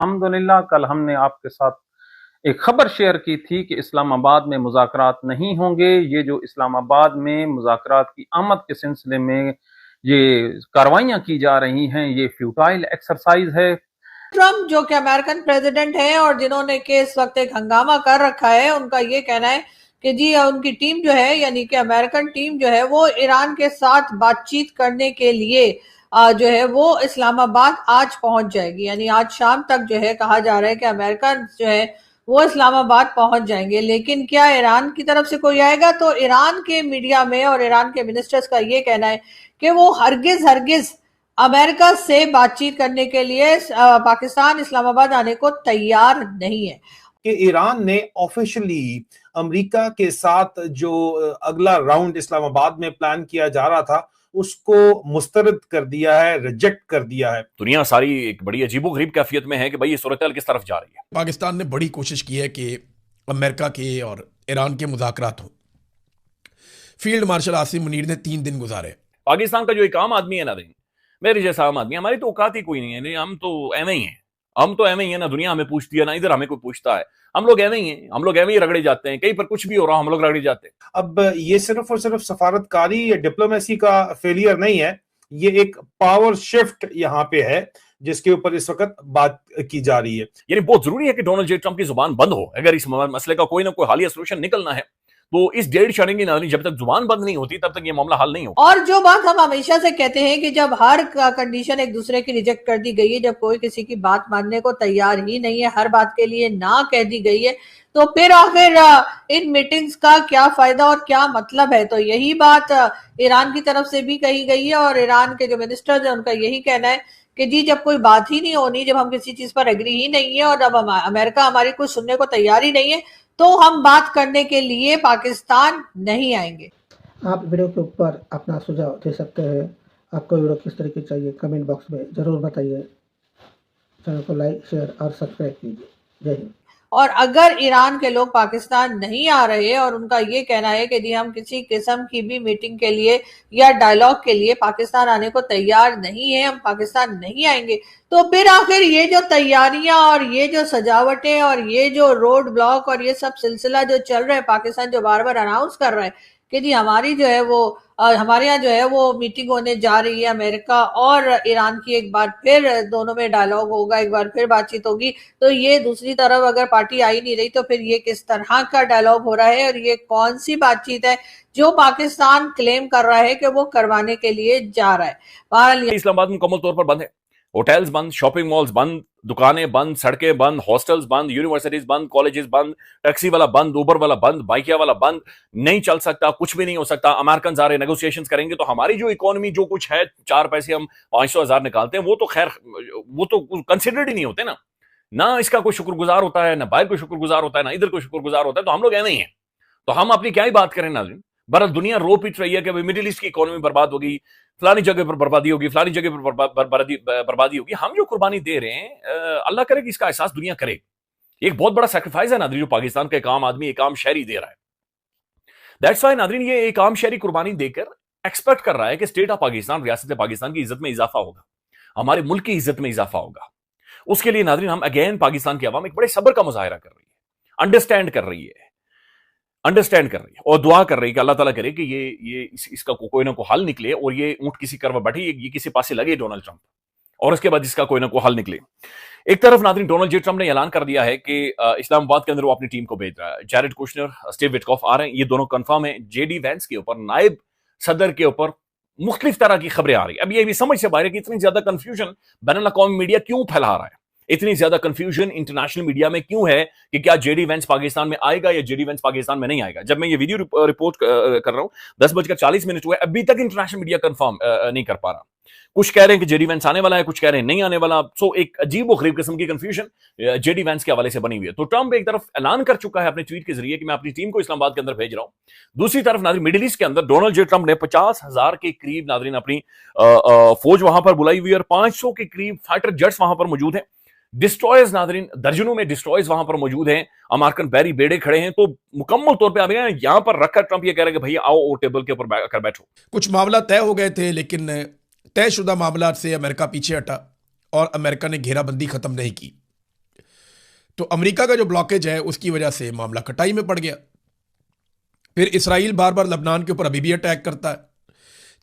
अल्हम्दुलिल्लाह कल हमने आपके साथ एक खबर शेयर की थी कि इस्लामाबाद में मुज़ाकरात नहीं होंगे। ये जो इस्लामाबाद में मुज़ाकरात की आमद के सिलसिले में ये कार्रवाइयाँ की जा रही हैं, ये फ्यूटाइल एक्सरसाइज़ है। ट्रम्प जो कि अमेरिकन प्रेसिडेंट हैं और जिन्होंने के इस वक्त एक हंगामा कर रखा है, उनका ये कहना है कि जी उनकी टीम जो है, यानी कि अमेरिकन टीम जो है वो ईरान के साथ बातचीत करने के लिए जो है वो इस्लामाबाद आज पहुंच जाएगी। यानी आज शाम तक जो है कहा जा रहा है कि अमेरिकन जो है वो इस्लामाबाद पहुंच जाएंगे। लेकिन क्या ईरान की तरफ से कोई आएगा? तो ईरान के मीडिया में और ईरान के मिनिस्टर्स का ये कहना है कि वो हरगिज हरगिज अमेरिका से बातचीत करने के लिए पाकिस्तान इस्लामाबाद आने को तैयार नहीं है। कि ईरान ने ऑफिशियली अमेरिका के साथ जो अगला राउंड इस्लामाबाद में प्लान किया जा रहा था उसको मुस्तरद कर दिया है, रिजेक्ट कर दिया है। दुनिया सारी एक बड़ी अजीबोगरीब कैफियत में है कि भाई ये सूरत किस तरफ जा रही है। पाकिस्तान ने बड़ी कोशिश की है कि अमेरिका के और ईरान के मुज़ाकरात हो। फील्ड मार्शल आसिम मुनीर ने 3 दिन गुजारे। पाकिस्तान का जो एक आम आदमी है ना, मेरे जैसा आम आदमी, हमारी तो औकात ही कोई नहीं है। हम तो एवं ही हैं, हम तो एवं ही है ना। दुनिया हमें पूछती है ना, इधर हमें कोई पूछता है। हम लोग एवं ही हैं, हम लोग एवं ही रगड़े जाते हैं। कहीं पर कुछ भी हो रहा हम लोग रगड़े जाते हैं। अब ये सिर्फ और सिर्फ सफारतकारी या डिप्लोमेसी का फेलियर नहीं है, ये एक पावर शिफ्ट यहाँ पे है जिसके ऊपर इस वक्त बात की जा रही है। यानी बहुत जरूरी है कि डोनाल्ड जे ट्रंप की जुबान बंद हो। अगर इस मसले का कोई ना कोई हालिया सोल्यूशन निकलना है तो इस 1.5 शरण की नाज़रीन जब तक जुबान बंद नहीं होती तब तक ये मामला हल नहीं होगा। और जो बात हम हमेशा से कहते हैं कि जब हर कंडीशन एक दूसरे की रिजेक्ट कर दी गई है, जब कोई किसी की बात मानने को तैयार ही नहीं है, हर बात के लिए ना कह दी गई है, तो फिर आखिर इन मीटिंग्स का क्या फायदा और क्या मतलब है? तो यही बात ईरान की तरफ से भी कही गई है और ईरान के जो मिनिस्टर्स हैं उनका यही कहना है कि जी जब कोई बात ही नहीं होनी, जब हम किसी चीज पर एग्री ही नहीं है और जब अमेरिका हमारी कुछ सुनने को तैयार ही नहीं है, तो हम बात करने के लिए पाकिस्तान नहीं आएंगे। आप वीडियो के ऊपर अपना सुझाव दे सकते हैं। आपको वीडियो किस तरह की चाहिए कमेंट बॉक्स में ज़रूर बताइए। चैनल को लाइक, शेयर और सब्सक्राइब कीजिए। जय हिंद। और अगर ईरान के लोग पाकिस्तान नहीं आ रहे और उनका ये कहना है कि जी हम किसी किस्म की भी मीटिंग के लिए या डायलॉग के लिए पाकिस्तान आने को तैयार नहीं है, हम पाकिस्तान नहीं आएंगे, तो फिर आखिर ये जो तैयारियां और ये जो सजावटें और ये जो रोड ब्लॉक और ये सब सिलसिला जो चल रहा है, पाकिस्तान जो बार बार अनाउंस कर रहा है कि जी हमारी जो है वो हमारे यहाँ जो है वो मीटिंग होने जा रही है अमेरिका और ईरान की, एक बार फिर दोनों में डायलॉग होगा, एक बार फिर बातचीत होगी, तो ये दूसरी तरफ अगर पार्टी आई नहीं रही तो फिर ये किस तरह का डायलॉग हो रहा है और ये कौन सी बातचीत है जो पाकिस्तान क्लेम कर रहा है कि वो करवाने के लिए जा रहा है? बहरहाल इस्लामाबाद मुकम्मल तौर पर बंद है। होटल्स बंद, शॉपिंग मॉल्स बंद, दुकानें बंद, सड़कें बंद, हॉस्टल्स बंद, यूनिवर्सिटीज बंद, कॉलेजेस बंद, टैक्सी वाला बंद, उबर वाला बंद, बाइकिया वाला बंद। नहीं चल सकता, कुछ भी नहीं हो सकता। अमेरिकन आ रहे, नेगोशिएशंस करेंगे तो हमारी जो इकोनॉमी जो कुछ है, 4 पैसे हम 500,000 निकालते हैं, वो तो खैर वो तो कंसिडर्ड ही नहीं होते ना इसका कोई शुक्रगुजार होता है, ना बाहर कोई शुक्रगुजार होता है, ना इधर कोई शुक्रगुजार होता है। तो हम लोग ऐसे ही हैं, तो हम अपनी क्या ही बात करें नाज़रीन। बहरहाल दुनिया रो पिट रही है कि मिडिल ईस्ट की इकोनॉमी बर्बाद होगी, फलानी जगह पर बर्बादी होगी, फलानी जगह पर बर्बादी होगी। हम जो कुर्बानी दे रहे हैं, अल्लाह करे कि इसका एहसास दुनिया करे। एक बहुत बड़ा सैक्रिफाइस है नादरीन जो पाकिस्तान का एक आम आदमी, एक आम शहरी दे रहा है। दैट्स वाई नादरीन ये एक आम शहरी कुर्बानी देकर एक्सपेक्ट कर रहा है कि स्टेट ऑफ पाकिस्तान, रियासत पाकिस्तान की इज्जत में इजाफा होगा, हमारे मुल्क की इज्जत में इजाफा होगा। उसके लिए नादरीन हम अगेन पाकिस्तान की आवाम एक बड़े सब्र का मुजाहिरा कर रही है, अंडरस्टैंड कर रही है और दुआ कर रही है कि अल्लाह ताला करे कि इसका कोई ना कोई हल निकले और ये ऊंट किसी करवा बैठे, ये किसी पासे लगे डोनाल्ड ट्रंप, और उसके बाद इसका कोई ना कोई हल निकले। एक तरफ नादरीन डोनाल्ड जे ट्रंप ने ऐलान कर दिया है कि इस्लामाबाद के अंदर वो अपनी टीम को भेज रहा है। जैरेड कुशनर, स्टीव विटकॉफ आ रहे हैं, ये दोनों कंफर्म है। जेडी वैंस के ऊपर, नायब सदर के ऊपर मुख्तलिफ तरह की खबरें आ रही है। अब ये भी समझ से बाहर है कि इतनी ज्यादा कंफ्यूजन बैनुल अक़वामी मीडिया क्यों फैला रहा है, इतनी ज्यादा कंफ्यूजन इंटरनेशनल मीडिया में क्यों है कि क्या जेडी वेंस पाकिस्तान में आएगा या जेडी वेंस पाकिस्तान में नहीं आएगा। जब मैं ये वीडियो रिपोर्ट कर रहा हूं 10:40 हुए, अभी तक इंटरनेशनल मीडिया कंफर्म नहीं कर पा रहा। कुछ कह रहे हैं कि जेडी वेंस आने वाला है, कुछ कह रहे हैं नहीं आने वाला। सो एक अजीब और गरीब किस्म की कंफ्यूजन जेडी वेंस के हवाले से बनी हुई है। तो ट्रंप एक तरफ ऐलान कर चुका है अपने ट्वीट के जरिए कि मैं अपनी टीम को इस्लामाबाद के अंदर भेज रहा हूं। दूसरी तरफ नादरीन मिडिल ईस्ट के अंदर डोनाल्ड जे ट्रंप ने 50,000 के करीब नादरीन अपनी फौज वहां पर बुलाई हुई है और 500 के करीब फाइटर जेट्स वहां पर मौजूद हैं। डिस्ट्रॉयर्स नादरीन दर्जनों में डिस्ट्रॉयर्स वहां पर मौजूद हैं। अमेरिकन बैरी बेड़े खड़े हैं। तो मुकम्मल तौर पे आप यहां पर रखकर ट्रंप ये कह रहे हैं कि भैया आओ और टेबल के ऊपर आकर बैठो। कुछ मामला तय हो गए थे, लेकिन तयशुदा मामला से अमेरिका पीछे हटा और अमेरिका ने घेराबंदी खत्म नहीं की। तो अमेरिका का जो ब्लॉकेज है उसकी वजह से मामला कटाई में पड़ गया। फिर इसराइल बार बार लबनान के ऊपर अभी भी अटैक करता है।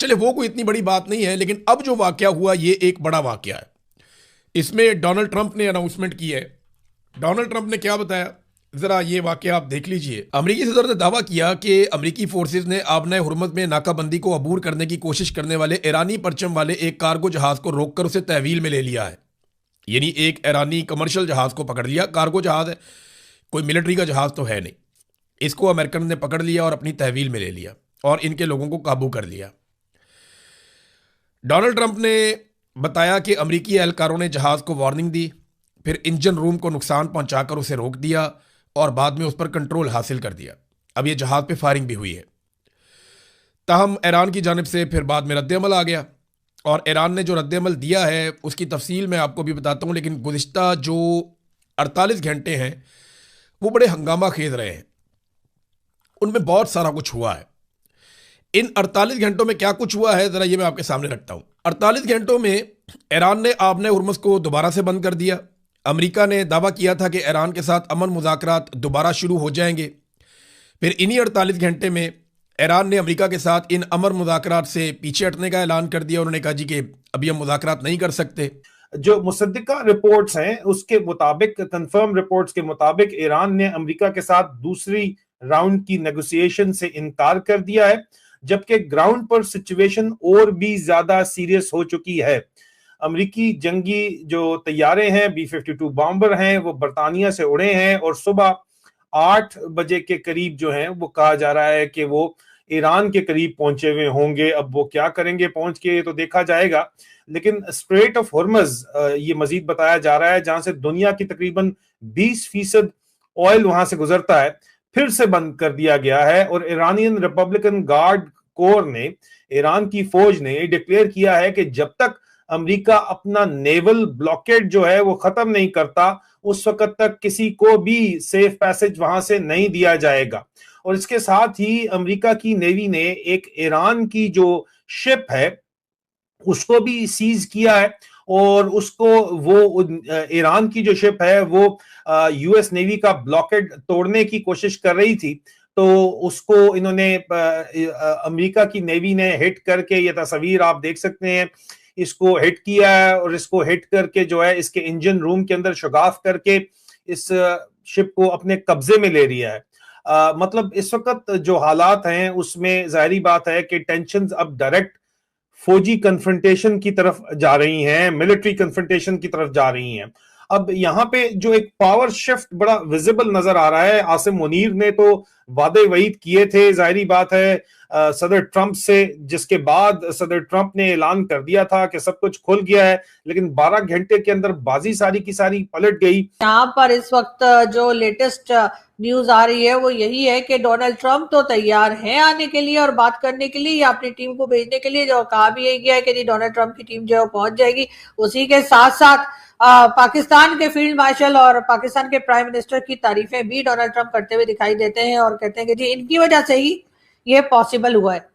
चले वो कोई इतनी बड़ी बात नहीं है, लेकिन अब जो वाकया हुआ ये एक बड़ा वाकया है। इसमें डोनाल्ड ट्रंप ने अनाउंसमेंट की है। डोनाल्ड ट्रंप ने क्या बताया, जरा ये वाकया आप देख लीजिए। अमेरिकी सदर ने दावा किया कि अमेरिकी फोर्सेज ने आबना हुर्मुज़ में नाकाबंदी को अबूर करने की कोशिश करने वाले ईरानी परचम वाले एक कार्गो जहाज को रोककर उसे तहवील में ले लिया है। यानी एक ईरानी कमर्शियल जहाज को पकड़ लिया, कार्गो जहाज है, कोई मिलिट्री का जहाज तो है नहीं। इसको अमेरिकन ने पकड़ लिया और अपनी तहवील में ले लिया और इनके लोगों को काबू कर लिया। डोनाल्ड ट्रंप ने बताया कि अमेरिकी एहलकारों ने जहाज को वार्निंग दी, फिर इंजन रूम को नुकसान पहुंचाकर उसे रोक दिया और बाद में उस पर कंट्रोल हासिल कर दिया। अब यह जहाज पे फायरिंग भी हुई है। ताहम ईरान की जानिब से फिर बाद में रद्द-ए-अमल आ गया और ईरान ने जो रद्द-ए-अमल दिया है उसकी तफसील मैं आपको भी बताता हूँ, लेकिन गुज़िश्ता जो 48 घंटे हैं वो बड़े हंगामा खेज रहे हैं। उनमें बहुत सारा कुछ हुआ है। इन 48 घंटों में क्या कुछ हुआ है जरा ये मैं आपके सामने रखता हूं। 48 घंटों में ईरान ने आबना हुर्मुज़ को दोबारा से बंद कर दिया। अमेरिका ने दावा किया था कि ईरान के साथ अमन मुज़ाकरात दोबारा शुरू हो जाएंगे। फिर इन्हीं 48 घंटे में ईरान ने अमेरिका के साथ इन अमन मुज़ाकरात से पीछे हटने का ऐलान कर दिया। उन्होंने कहा जी कि अभी हम मुज़ाकरात नहीं कर सकते। जो मुसद्दिका रिपोर्ट्स हैं उसके मुताबिक, कंफर्म रिपोर्ट्स के मुताबिक ईरान ने अमेरिका के साथ दूसरी राउंड की नेगोशिएशन से इनकार कर दिया है, जबकि ग्राउंड पर सिचुएशन और भी ज्यादा सीरियस हो चुकी है। अमेरिकी जंगी जो तैयारे हैं, B-52 बॉम्बर हैं, वो बरतानिया से उड़े हैं और सुबह 8 बजे के करीब जो हैं वो कहा जा रहा है कि वो ईरान के करीब पहुंचे हुए होंगे। अब वो क्या करेंगे पहुंच के तो देखा जाएगा, लेकिन स्ट्रेट ऑफ हॉर्मज़ ये मजीद बताया जा रहा है जहां से दुनिया की तकरीबन 20% ऑयल वहां से गुजरता है, फिर से बंद कर दिया गया है। और ईरानियन रिपब्लिकन गार्ड कोर ने, ईरान की फौज ने डिक्लेयर किया है कि जब तक अमेरिका अपना नेवल ब्लॉकेड जो है वो खत्म नहीं करता उस वक्त तक किसी को भी सेफ पैसेज वहां से नहीं दिया जाएगा। और इसके साथ ही अमेरिका की नेवी ने एक ईरान की जो शिप है उसको भी सीज किया है और उसको वो ईरान की जो शिप है वो यूएस नेवी का ब्लॉकेड तोड़ने की कोशिश कर रही थी, तो उसको इन्होंने अमेरिका की नेवी ने हिट करके, ये तस्वीर आप देख सकते हैं, इसको हिट किया है और इसको हिट करके जो है इसके इंजन रूम के अंदर शुगाफ करके इस शिप को अपने कब्जे में ले लिया है। मतलब इस वक्त जो हालात हैं उसमें जाहिर बात है कि टेंशन्स अब डायरेक्ट फौजी कन्फ्रंटेशन की तरफ जा रही हैं, मिलिट्री कन्फ्रंटेशन की तरफ जा रही हैं। अब यहाँ पे जो एक पावर शिफ्ट बड़ा विजिबल नजर आ रहा है। आसिम मुनीर ने तो वादे वईद किए थे, जाहिर बात है सदर ट्रंप से, जिसके बाद सदर ट्रंप ने ऐलान कर दिया था कि सब कुछ खुल गया है, लेकिन 12 घंटे के अंदर बाजी सारी की सारी पलट गई। यहाँ पर इस वक्त जो लेटेस्ट न्यूज आ रही है वो यही है कि डोनाल्ड ट्रंप तो तैयार हैं आने के लिए और बात करने के लिए या अपनी टीम को भेजने के लिए, जो कहा भी यही गया है कि जी डोनाल्ड ट्रंप की टीम जो है पहुंच जाएगी। उसी के साथ साथ पाकिस्तान के फील्ड मार्शल और पाकिस्तान के प्राइम मिनिस्टर की तारीफें भी डोनाल्ड ट्रंप करते हुए दिखाई देते हैं और कहते हैं कि जी इनकी वजह से ही ये पॉसिबल हुआ है।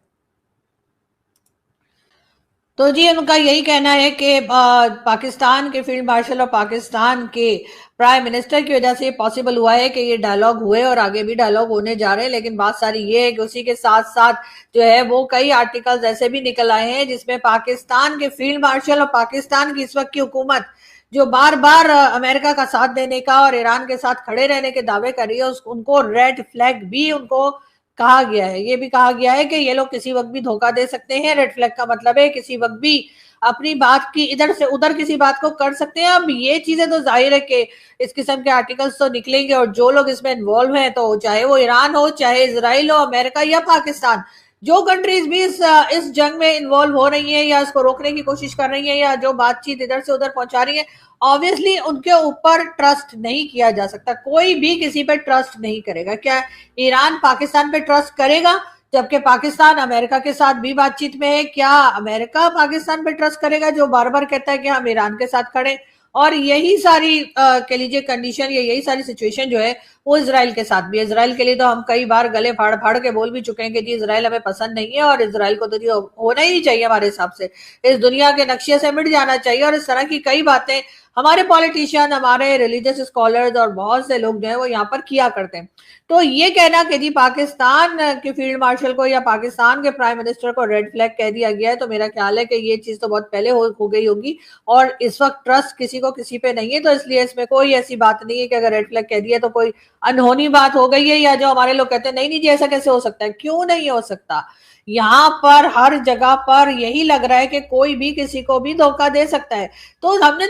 तो जी उनका यही कहना है कि पाकिस्तान के फील्ड मार्शल और पाकिस्तान के प्राइम मिनिस्टर की वजह से ये पॉसिबल हुआ है कि ये डायलॉग हुए और आगे भी डायलॉग होने जा रहे हैं। लेकिन बात सारी ये है कि उसी के साथ साथ जो है वो कई आर्टिकल्स ऐसे भी निकल आए हैं जिसमें पाकिस्तान के फील्ड मार्शल और पाकिस्तान की इस वक्त की हुकूमत जो बार बार अमेरिका का साथ देने का और ईरान के साथ खड़े रहने के दावे कर रही है, उनको रेड फ्लैग भी उनको कहा गया है। ये भी कहा गया है कि ये लोग किसी वक्त भी धोखा दे सकते हैं। रेड फ्लैग का मतलब है किसी वक्त भी अपनी बात की इधर से उधर किसी बात को कर सकते हैं। अब ये चीजें तो जाहिर है कि इस किस्म के आर्टिकल्स तो निकलेंगे और जो लोग इसमें इन्वॉल्व हैं, तो चाहे वो ईरान हो, चाहे इजराइल हो, अमेरिका या पाकिस्तान, जो कंट्रीज भी इस जंग में इन्वॉल्व हो रही हैं या इसको रोकने की कोशिश कर रही हैं या जो बातचीत इधर से उधर पहुंचा रही है, ऑब्वियसली उनके ऊपर ट्रस्ट नहीं किया जा सकता। कोई भी किसी पे ट्रस्ट नहीं करेगा। क्या ईरान पाकिस्तान पे ट्रस्ट करेगा? जबकि पाकिस्तान अमेरिका के साथ भी बातचीत में है। क्या अमेरिका पाकिस्तान पे ट्रस्ट करेगा जो बार बार कहता है कि हम ईरान के साथ खड़े? और यही सारी कह लीजिए कंडीशन या यही सारी सिचुएशन जो है वो इजराइल के साथ भी है। इजराइल के लिए तो हम कई बार गले फाड़ फाड़ के बोल भी चुके हैं कि जी इजराइल हमें पसंद नहीं है और इजराइल को तो जी होना ही नहीं चाहिए, हमारे हिसाब से इस दुनिया के नक्शे से मिट जाना चाहिए। और इस तरह की कई बातें हमारे पॉलिटिशियन, हमारे रिलीजियस स्कॉलर्स और बहुत से लोग जो है वो यहाँ पर किया करते हैं। तो ये कहना कि जी पाकिस्तान के फील्ड मार्शल को या पाकिस्तान के प्राइम मिनिस्टर को रेड फ्लैग कह दिया गया है, तो मेरा ख्याल है कि ये चीज तो बहुत पहले हो गई होगी और इस वक्त ट्रस्ट किसी को किसी पे नहीं है, तो इसलिए इसमें कोई ऐसी बात नहीं है कि अगर रेड फ्लैग कह दिया तो कोई अनहोनी बात हो गई है, या जो हमारे लोग कहते हैं नहीं नहीं जी ऐसा कैसे हो सकता है। क्यों नहीं हो सकता? यहाँ पर हर जगह पर यही लग रहा है कि कोई भी किसी को भी धोखा दे सकता है। तो हमने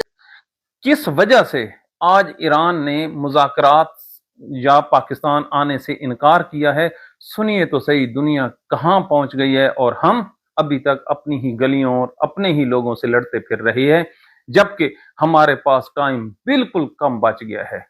किस वजह से आज ईरान ने मुज़ाकरात या पाकिस्तान आने से इनकार किया है? सुनिए तो सही, दुनिया कहां पहुंच गई है और हम अभी तक अपनी ही गलियों और अपने ही लोगों से लड़ते फिर रहे हैं, जबकि हमारे पास टाइम बिल्कुल कम बच गया है।